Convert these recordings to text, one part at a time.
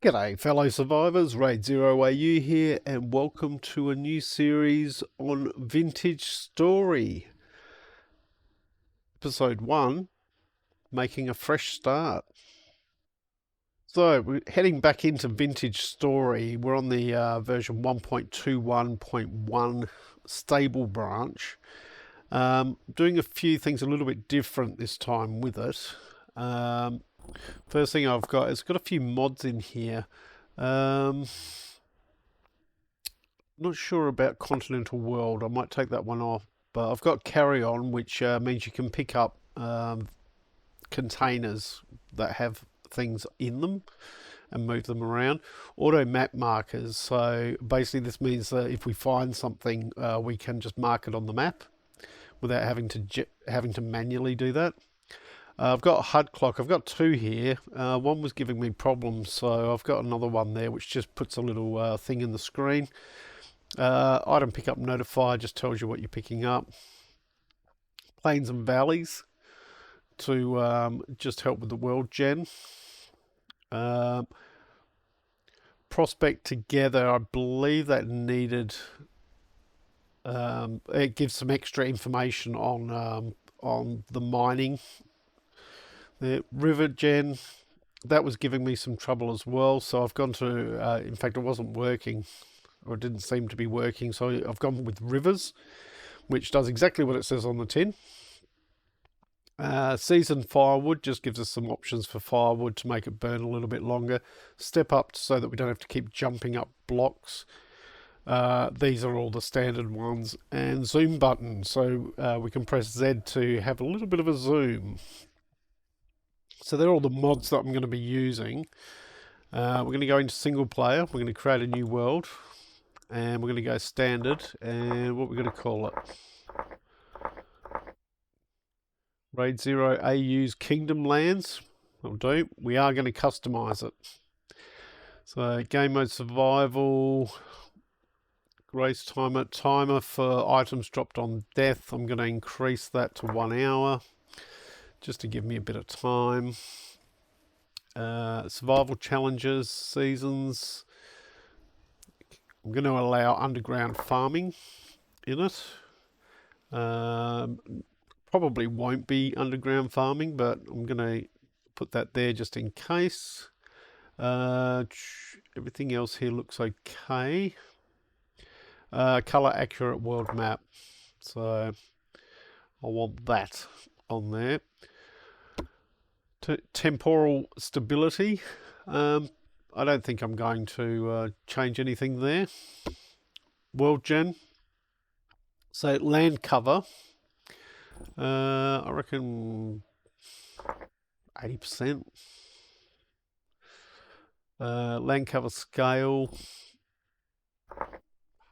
G'day fellow survivors, Raidzero AU here, and welcome to a new series on Vintage Story. Episode 1, Making a Fresh Start. So, we're heading back into Vintage Story. We're on the version 1.21.1 stable branch. Doing a few things a little bit different this time with it. First thing I've got, it's got a few mods in here. Not sure about Continental World. I might take that one off. But I've got Carry On, which means you can pick up containers that have things in them and move them around. Auto map markers. So basically this means that if we find something, we can just mark it on the map without having to manually do that. I've got a HUD clock. I've got two here. One was giving me problems, so I've got another one there which just puts a little thing in the screen. Item pickup notify just tells you what you're picking up. Plains and valleys to just help with the world gen. Prospect together, I believe that needed. It gives some extra information on the mining. The river gen, that was giving me some trouble as well, so I've gone to, in fact it wasn't working, or it didn't seem to be working, so I've gone with rivers, which does exactly what it says on the tin. Seasoned firewood just gives us some options for firewood to make it burn a little bit longer. Step up so that we don't have to keep jumping up blocks. These are all the standard ones. And zoom button, so we can press Z to have a little bit of a zoom. So they're all the mods that I'm going to be using. We're going to go into single player. We're going to create a new world. And we're going to go standard. And what we're going to call it? Raidzero AU's Kingdom Lands. That'll do. We are going to customize it. So game mode survival. Grace timer for items dropped on death. I'm going to increase that to 1 hour. Just to give me a bit of time. Survival challenges, seasons. I'm going to allow underground farming in it. Probably won't be underground farming, but I'm going to put that there just in case. Everything else here looks okay. Color accurate world map. So I want that on there. Temporal stability. I don't think I'm going to change anything there. World gen. So land cover. I reckon 80%. Land cover scale.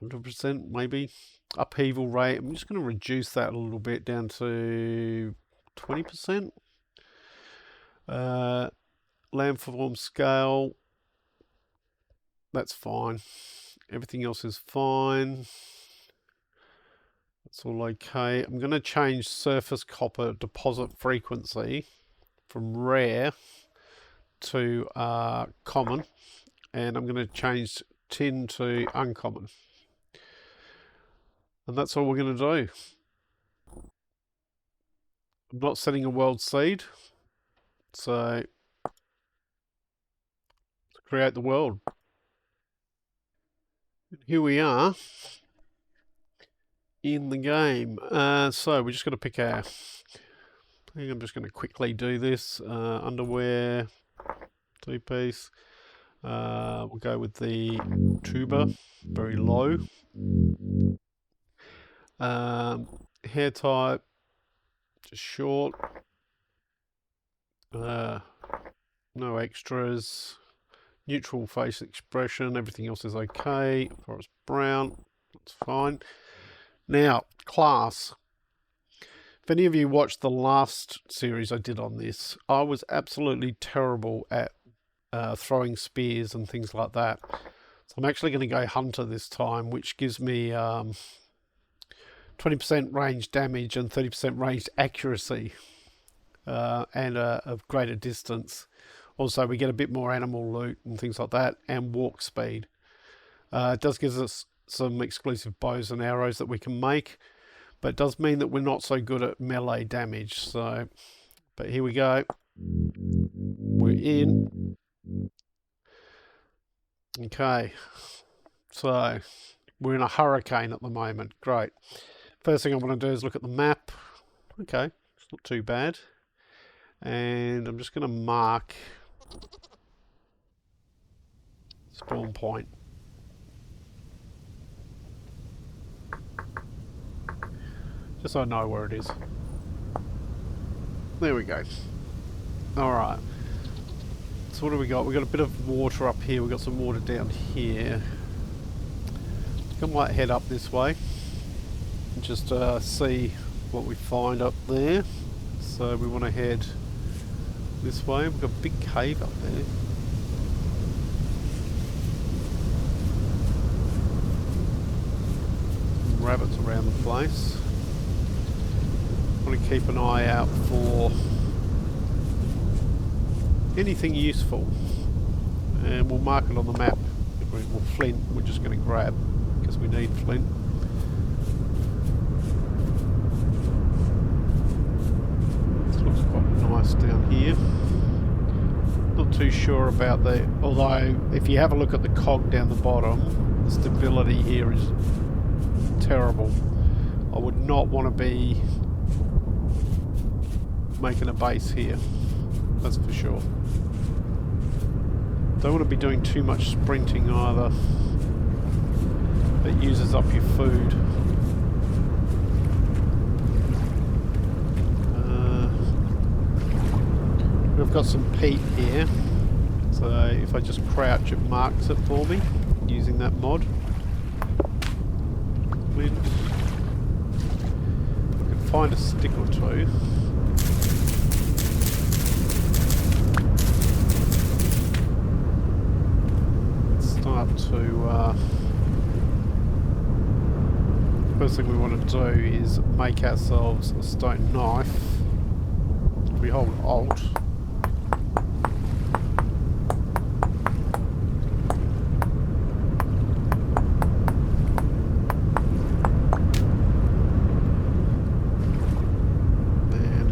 100% maybe. Upheaval rate. I'm just going to reduce that a little bit down to 20%. Landform scale, that's fine. Everything else is fine. That's all okay. I'm going to change surface copper deposit frequency from rare to common, and I'm going to change tin to uncommon. And that's all we're going to do. I'm not setting a world seed. So, create the world. Here we are in the game. So, we're just going to pick our... I think I'm just going to quickly do this. Underwear, two-piece. We'll go with the tuba, very low. Hair type, just short. No extras. Neutral face expression. Everything else is okay. Forest brown. That's fine. Now, class. If any of you watched the last series I did on this, I was absolutely terrible at throwing spears and things like that. So I'm actually going to go hunter this time, which gives me 20% range damage and 30% range accuracy. And of greater distance. Also, we get a bit more animal loot and things like that, and walk speed. It does give us some exclusive bows and arrows that we can make, but it does mean that we're not so good at melee damage. So, but here we go. We're in. Okay, so we're in a hurricane at the moment. Great. First thing I want to do is look at the map. Okay, it's not too bad. And I'm just going to mark spawn point. Just so I know where it is. There we go. Alright. So what do we got? We've got a bit of water up here. We've got some water down here. I think I might head up this way. And just see what we find up there. So we want to head this way. We've got a big cave up there. Rabbits around the place. I want to keep an eye out for anything useful, and we'll mark it on the map. Well, flint we're just going to grab because we need flint. This looks quite nice down here. Not too sure about the, although if you have a look at the cog down the bottom, the stability here is terrible. I would not want to be making a base here, that's for sure. Don't want to be doing too much sprinting either. That uses up your food. We've got some peat here, so if I just crouch it marks it for me using that mod. Flint. I can find a stick or two. Start to first thing we want to do is make ourselves a stone knife. We hold Alt. And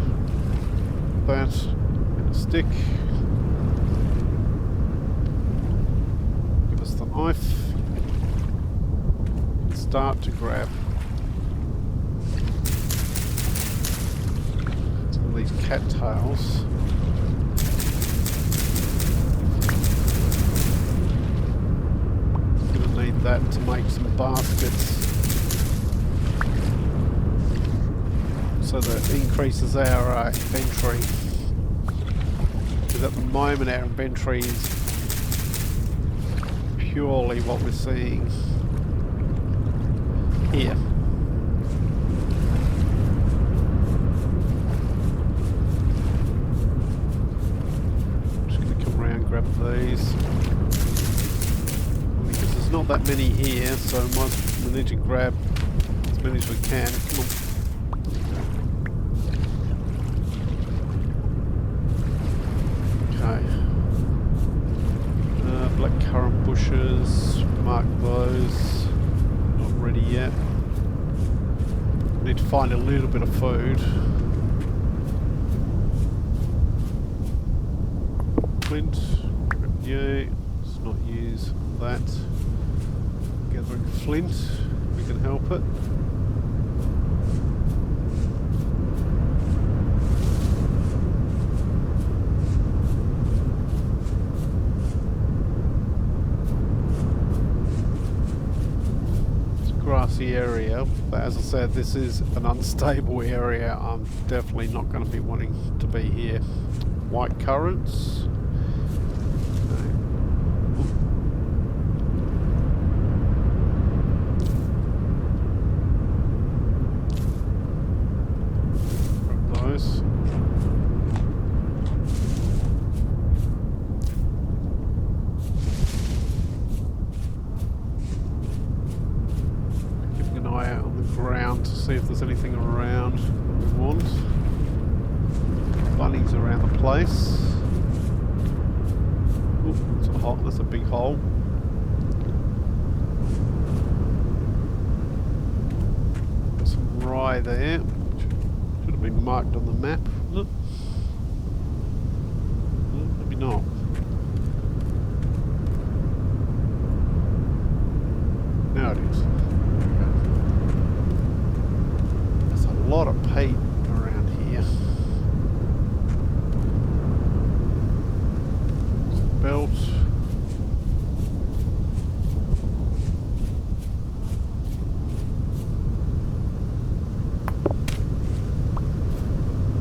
that and a stick. Knife. Start to grab some of these cattails. Gonna need that to make some baskets, so that increases our inventory. Because at the moment our inventory is purely what we're seeing here. Just going to come around and grab these. Because there's not that many here, so we need to grab as many as we can. Come on. Blackcurrant bushes, mark those, not ready yet. Need to find a little bit of food. Flint, yeah, let's not use that. Gathering flint, we can help it. Grassy area, but as I said, this is an unstable area. I'm definitely not going to be wanting to be here. White currants. Those. Around to see if there's anything around that we want. Bunnies around the place. hole. That's a big hole. Got some rye there. Should have been marked on the map. No, maybe not. Now it is. Okay. There's a lot of peat around here. Belt.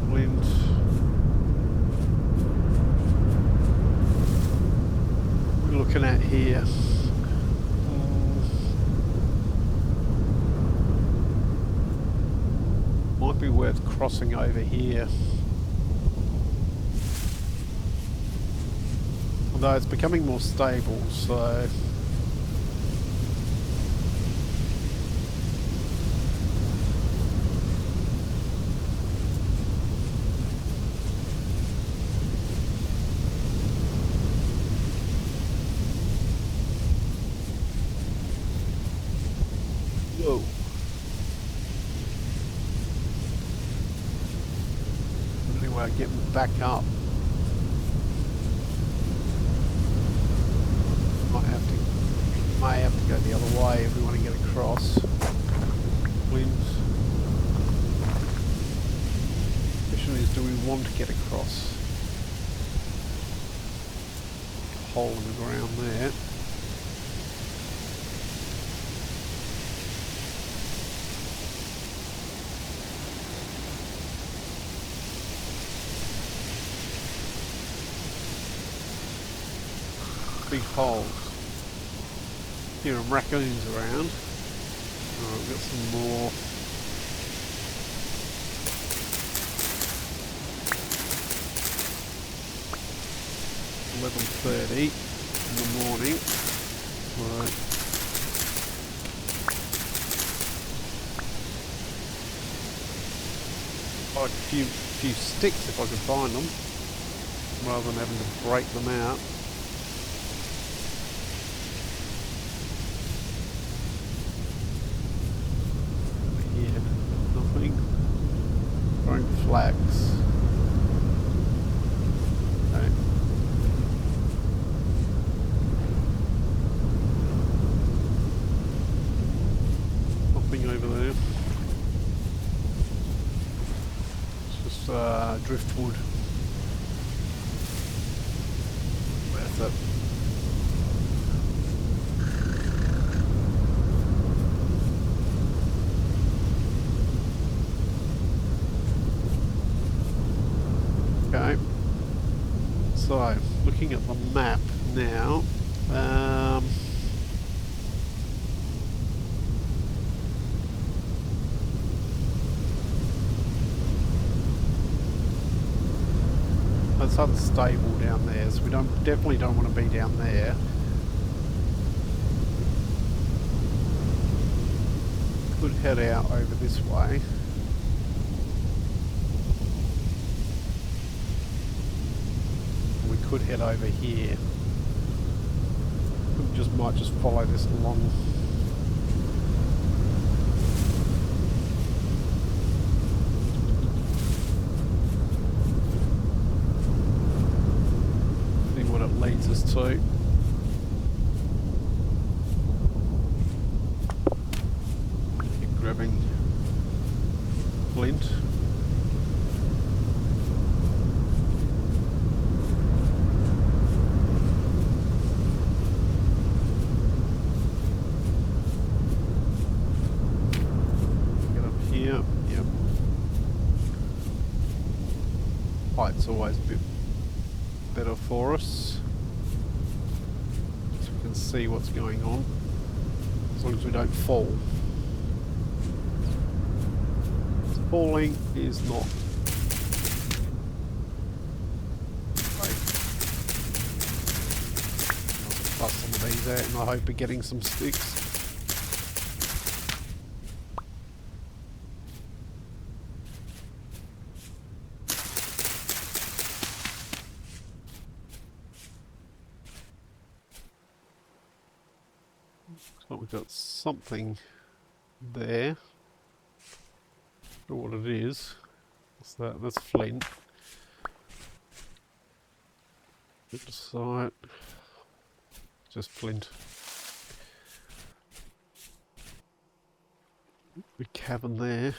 Wind. What are we looking at here? Might be worth crossing over here. Although it's becoming more stable, so... Whoa. Anyway, getting back up. May have to go the other way if we want to get across. Winds. Question is, do we want to get across? Hole in the ground there. Big holes. Here are raccoons around. Oh, we've got some more. $11:30 in the morning. Right. Like a few sticks if I could find them, rather than having to break them out. Flags. Okay. Nothing over there. It's just driftwood. Worth it. Okay, so looking at the map now, it's unstable down there, so we definitely don't want to be down there. Could head out over this way. Could head over here. We might just follow this along. See what it leads us to. Keep grabbing flint. It's always a bit better for us, so we can see what's going on, as long as we don't fall. Falling is not great. I'll bust some of these out in the hope of getting some sticks. Looks like we've got something there. Don't know what it is. What's that? That's flint. Site. Just flint. Big cabin there.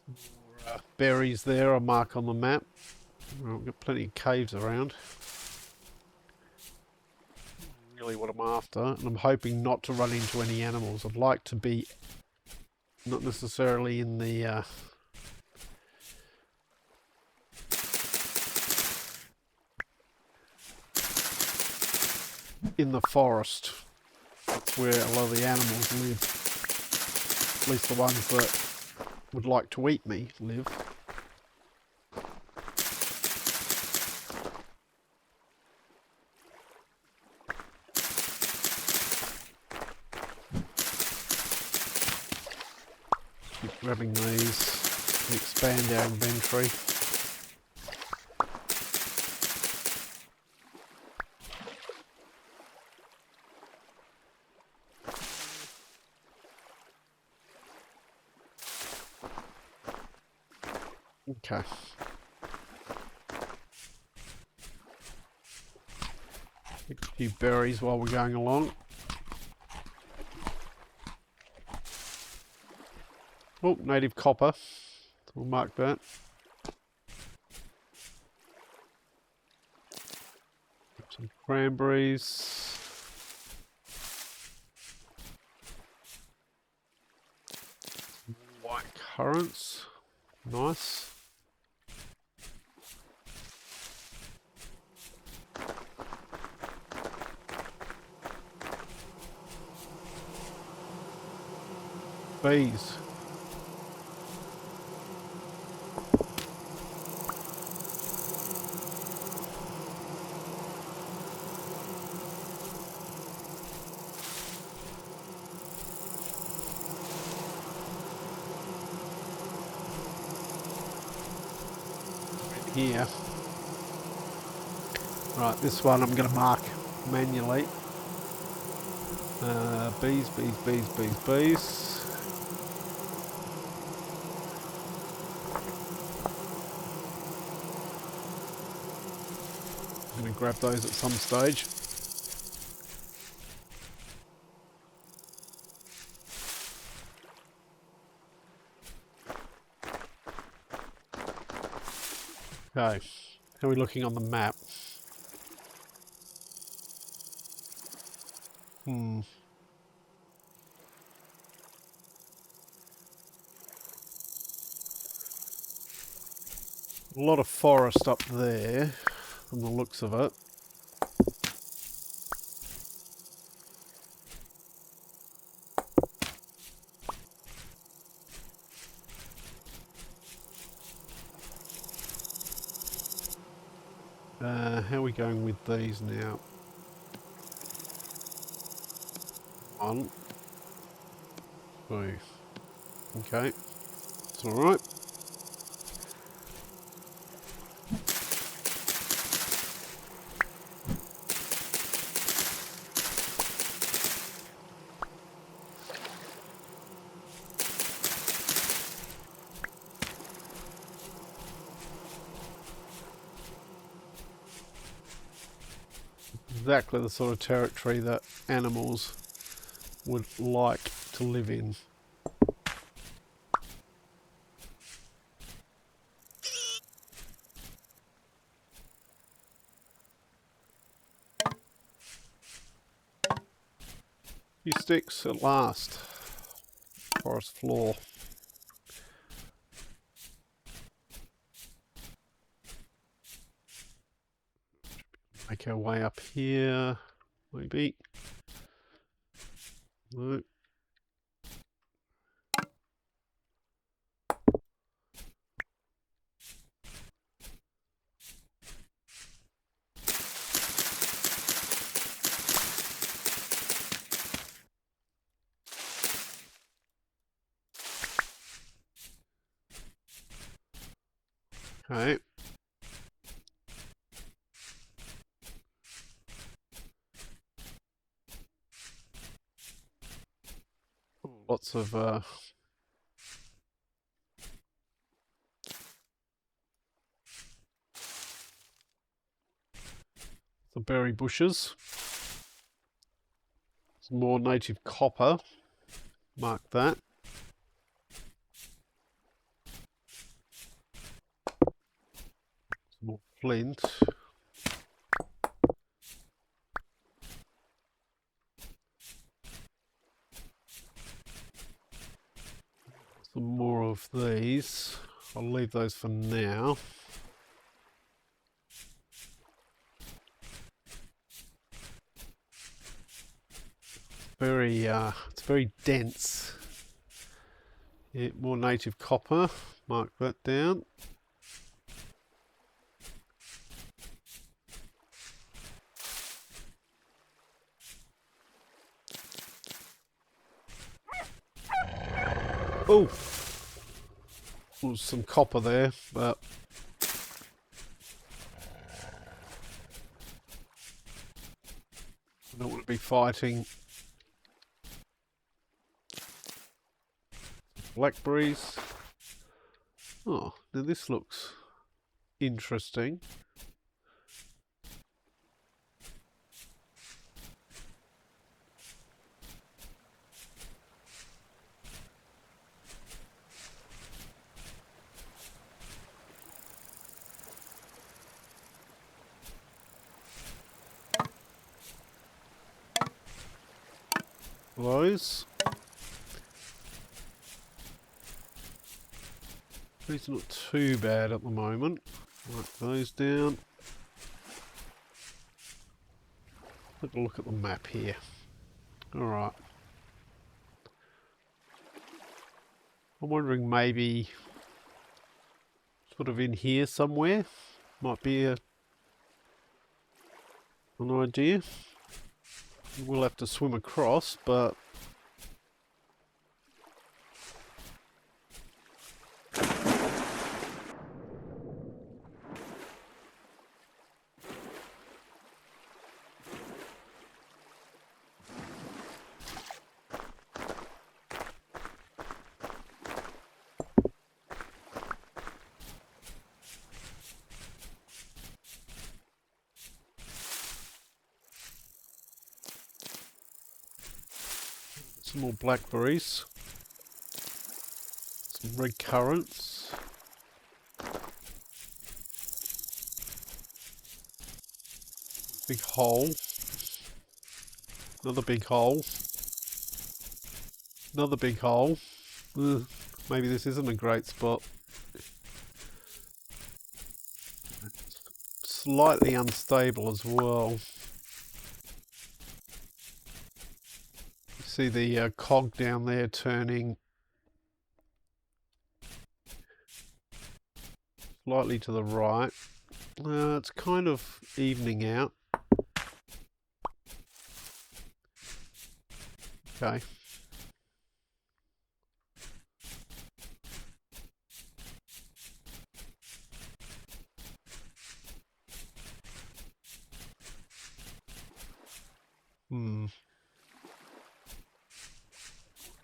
More, berries there, I'll mark on the map. Well, we've got plenty of caves around. Really what I'm after, and I'm hoping not to run into any animals. I'd like to be not necessarily in the forest. That's where a lot of the animals live. At least the ones that would like to eat me live. Keep grabbing these to expand our inventory. Okay. Pick a few berries while we're going along. Oh, native copper. We'll mark that. Some cranberries. White currants. Nice. Bees. Here. Right, this one I'm going to mark manually. Bees, bees, bees, bees, bees. I'm going to grab those at some stage. Okay, how are we looking on the map? A lot of forest up there, from the looks of it. How are we going with these now? 1, 2. Okay, it's alright. Exactly the sort of territory that animals would like to live in. Few sticks at last. Forest floor. Make our way up here, maybe. No. Okay. lots of the berry bushes. Some more native copper. Mark that. Some more flint. Some more of these. I'll leave those for now. It's very dense. Yeah, more native copper. Mark that down. Oh, there's some copper there, but I don't want to be fighting blackberries. Oh, now this looks interesting. Those. These are not too bad at the moment. Write those down. Have a look at the map here. Alright. I'm wondering maybe sort of in here somewhere might be an idea. We'll have to swim across, but some more blackberries, some red currants, big hole, another big hole, another big hole. Ugh, maybe this isn't a great spot. Slightly unstable as well. See the cog down there turning slightly to the right. It's kind of evening out. Okay.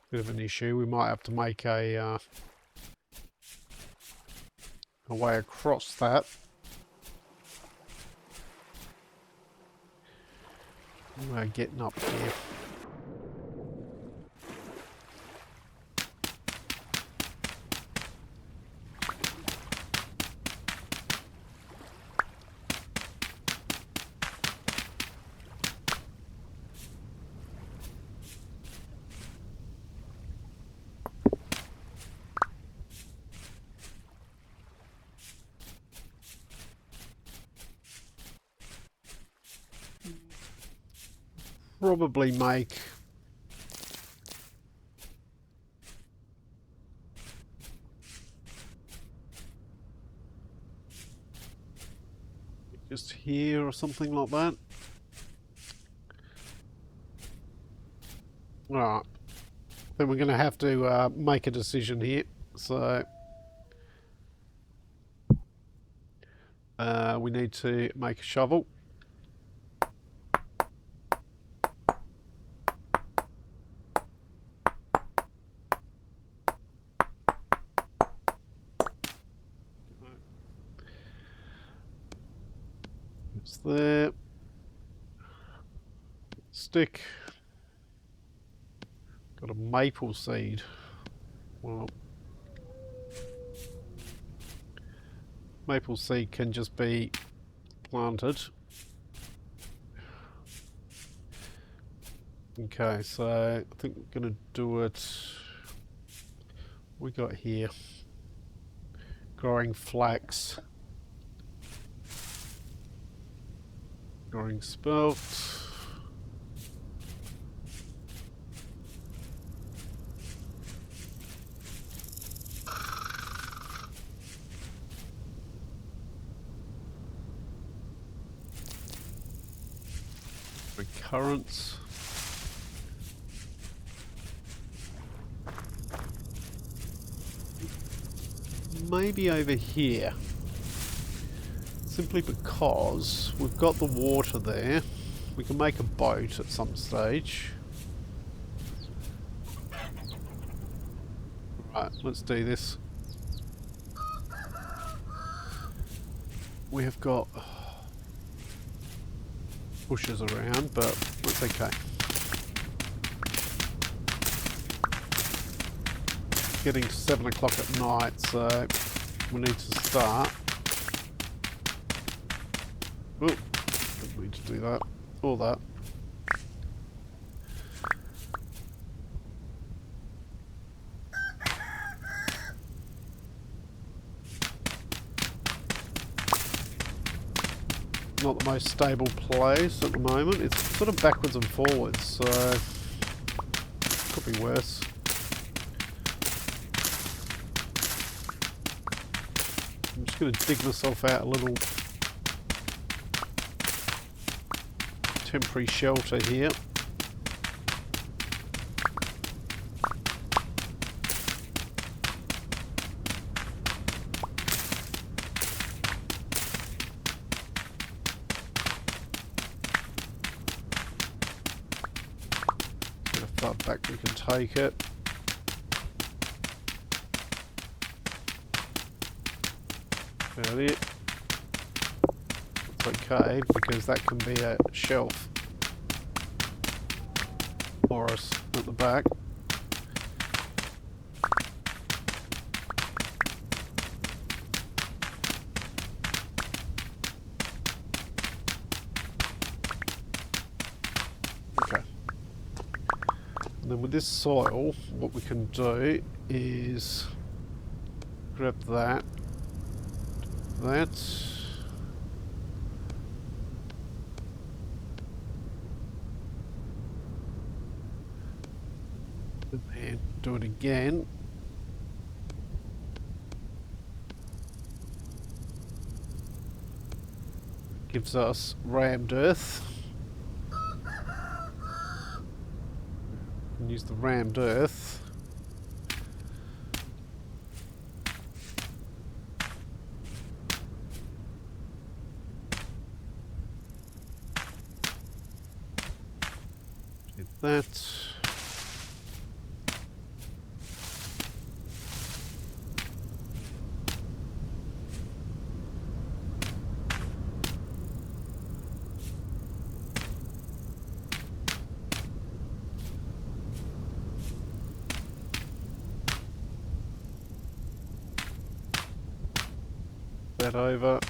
Bit of an issue. We might have to make a way across that. We're getting up here. Probably make just here or something like that. Alright, then we're going to have to make a decision here. So we need to make a shovel. It's there. Stick. Got a maple seed. Well, maple seed can just be planted. Okay, so I think we're going to do it. We got here growing flax, growing spelt, currants. Maybe over here, simply because we've got the water there. We can make a boat at some stage. Right, let's do this. We have got bushes around, but that's okay. It's getting 7 o'clock at night, so we need to start. Oh, didn't need to do that. Or that. Not the most stable place at the moment. It's sort of backwards and forwards, so could be worse. I'm just going to dig myself out a little temporary shelter here. How far back we can take it. About it. It's okay because that can be a shelf for us at the back. Okay. And then with this soil, what we can do is grab that. And do it again. Gives us rammed earth. And use the rammed earth. Did that. That over.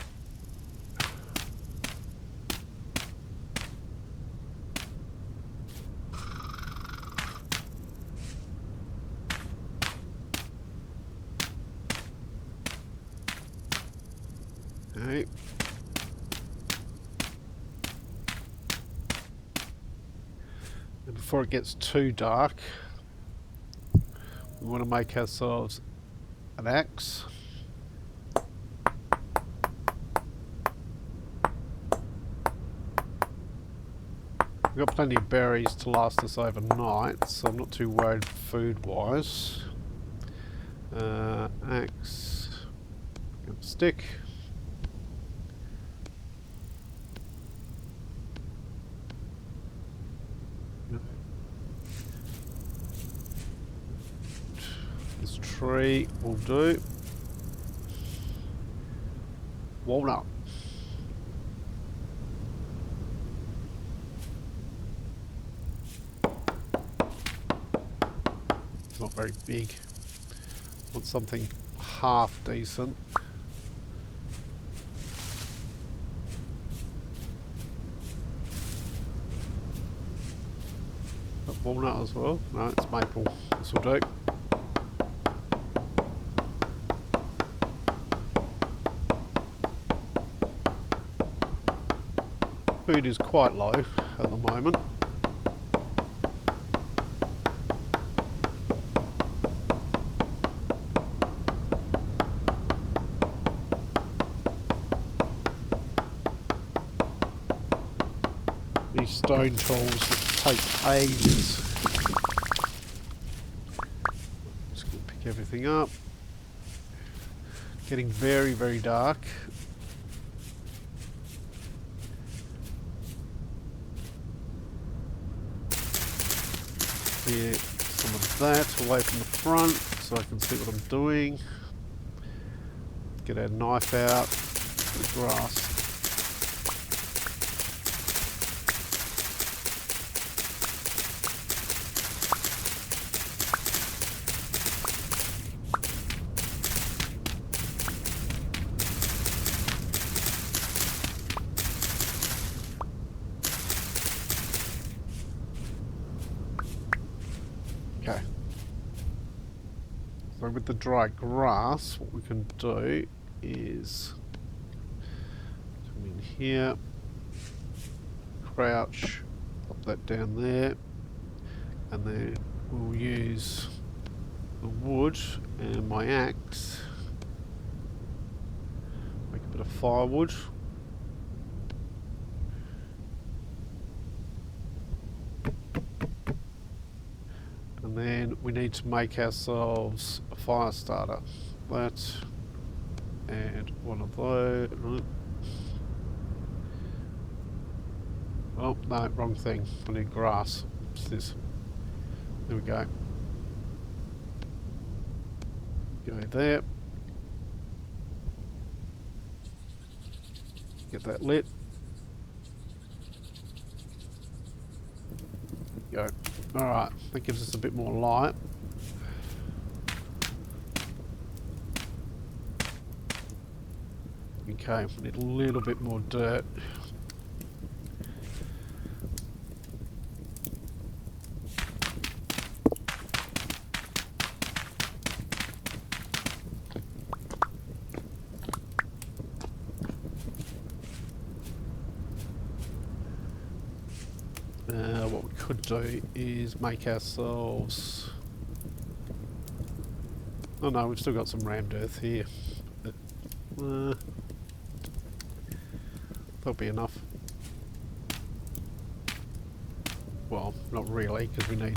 Okay. And before it gets too dark, we want to make ourselves an axe. We've got plenty of berries to last us overnight, so I'm not too worried food-wise. Axe, stick. This tree will do. Walnut. very big. Want something half decent. Got walnut as well. No, it's maple. This will do. Food is quite low at the moment. These stone tools take ages. Just gonna pick everything up. Getting very, very dark. Clear some of that away from the front so I can see what I'm doing. Get our knife out, the grass. Okay. So with the dry grass, what we can do is come in here, crouch, pop that down there, and then we'll use the wood and my axe, make a bit of firewood. And then we need to make ourselves a fire starter. That, and one of those. Oh, no, wrong thing. I need grass. What's this? There we go. Go there. Get that lit. Go. Alright, that gives us a bit more light. Okay, we need a little bit more dirt. What we could do is make ourselves... Oh no, we've still got some rammed earth here. That'll be enough. Well, not really, because we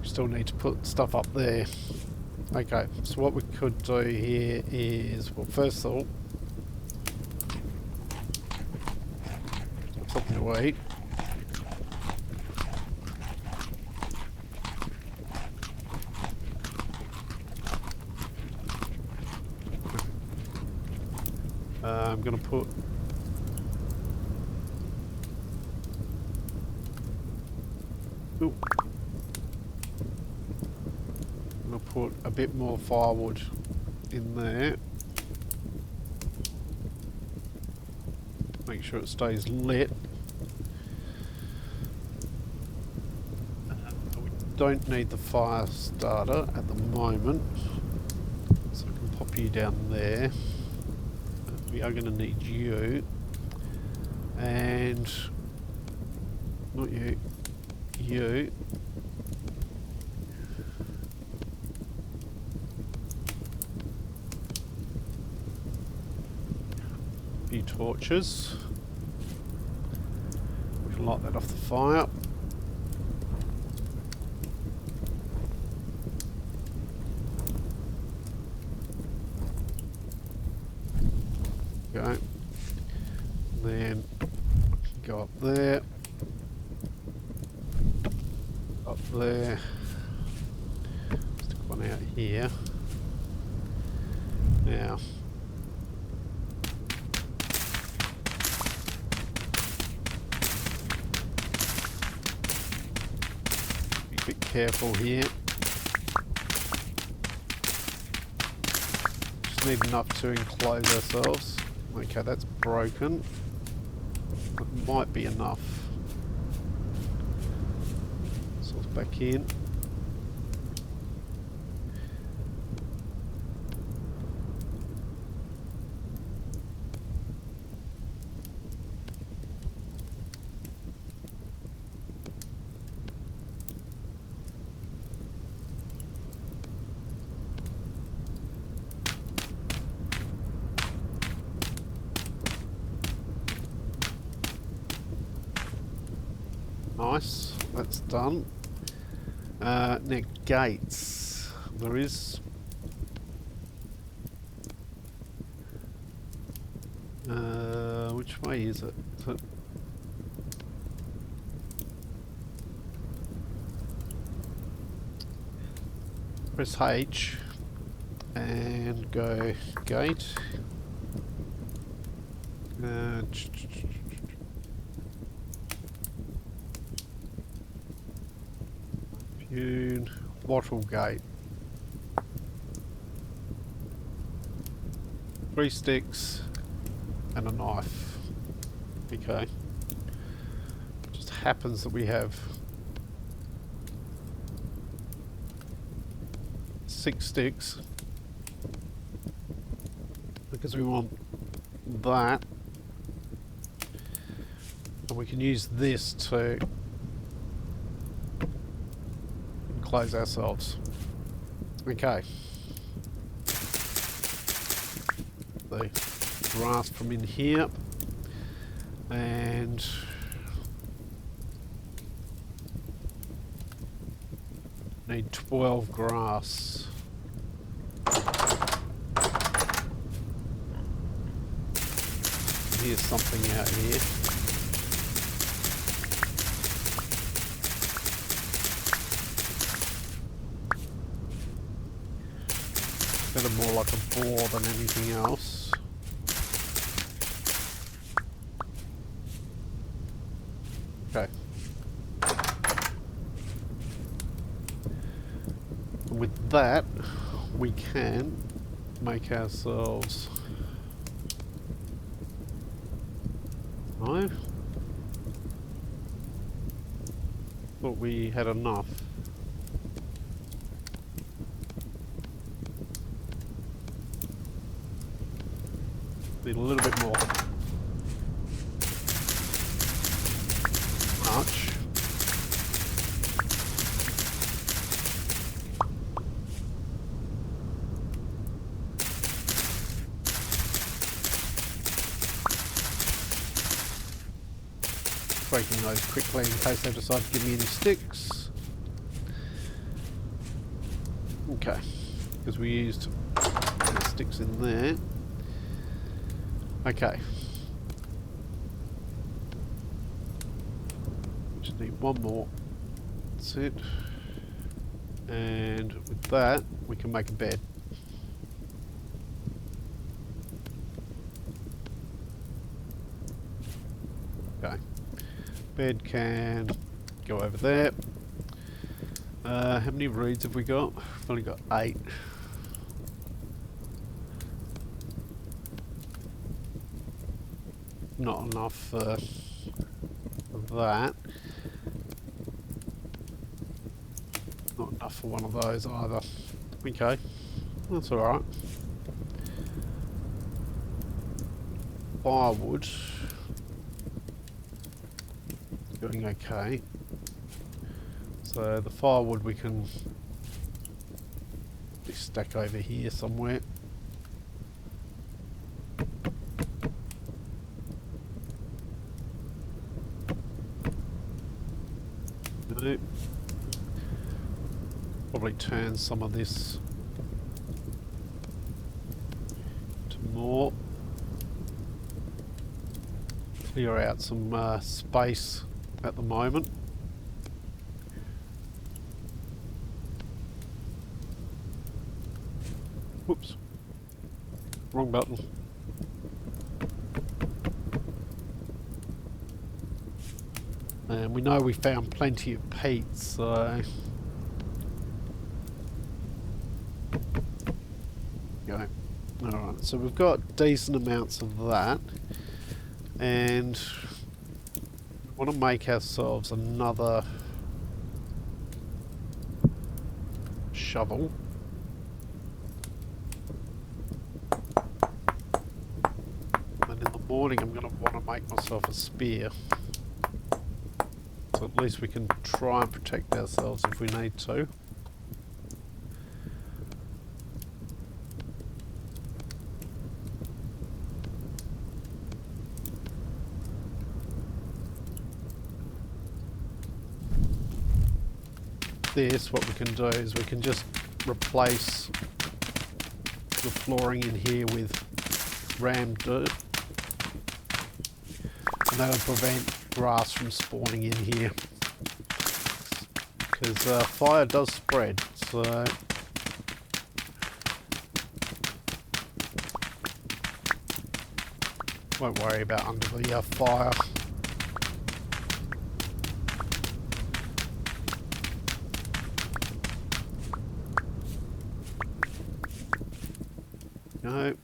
still need to put stuff up there. Okay, so what we could do here is, well, first of all, something to eat. I'm going to put a bit more firewood in there. Make sure it stays lit. We don't need the fire starter at the moment, so I can pop you down there. We are going to need you, and not you, you. Few torches. We can light that off the fire. Okay. Then go up there. Up there. Stick one out here. Now. careful here. Just need enough to enclose ourselves. Okay, that's broken. That might be enough. So it's back in. Nice, that's done. Now gates, there is. Which way is it? Press H and go gate. Wattle gate. 3 sticks and a knife. Okay. Just happens that we have 6 sticks because we want that, and we can use this to close ourselves. Okay. The grass from in here, and need 12 grass. Here's something out here. Better more like a boar than anything else. Okay. And with that, we can make ourselves... No? Thought we had enough. Need a little bit more. Much. Breaking those quickly in case they decide to give me any sticks. Okay, because we used the sticks in there. Okay. Just need one more. That's it. And with that, we can make a bed. Okay. Bed can go over there. How many reeds have we got? We've only got 8. Not enough for that. Not enough for one of those either. Okay, that's alright. Firewood. Going okay. So the firewood we can stack over here somewhere. Probably turn some of this to more. Clear out some space at the moment. Whoops. Wrong button. And we know we found plenty of peat, so Go. Alright, so we've got decent amounts of that, and we want to make ourselves another shovel. And in the morning I'm going to want to make myself a spear. So at least we can try and protect ourselves if we need to. This, what we can do is we can just replace the flooring in here with rammed dirt, and that'll prevent grass from spawning in here, because fire does spread, so won't worry about under the fire. No.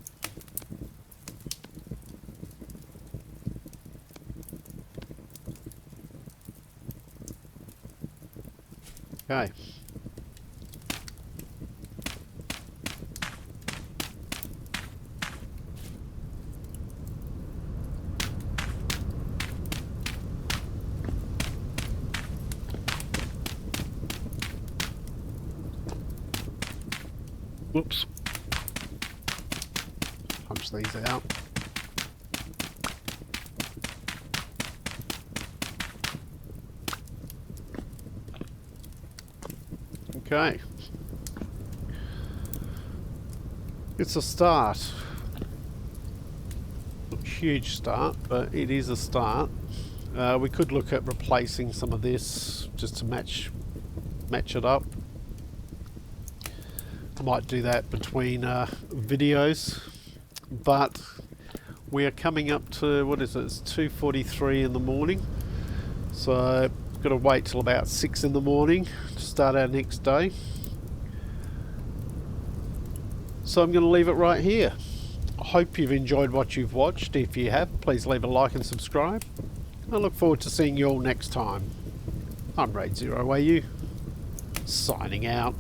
Okay. Whoops. Punch these out. Okay. It's a start. Not a huge start, but it is a start. We could look at replacing some of this just to match it up. I might do that between videos, but we are coming up to, what is it, it's 2:43 in the morning, so got to wait till about 6 in the morning to start our next day. So I'm going to leave it right here. I hope you've enjoyed what you've watched. If you have, please leave a like and subscribe. I look forward to seeing you all next time. I'm Raidzero, signing out.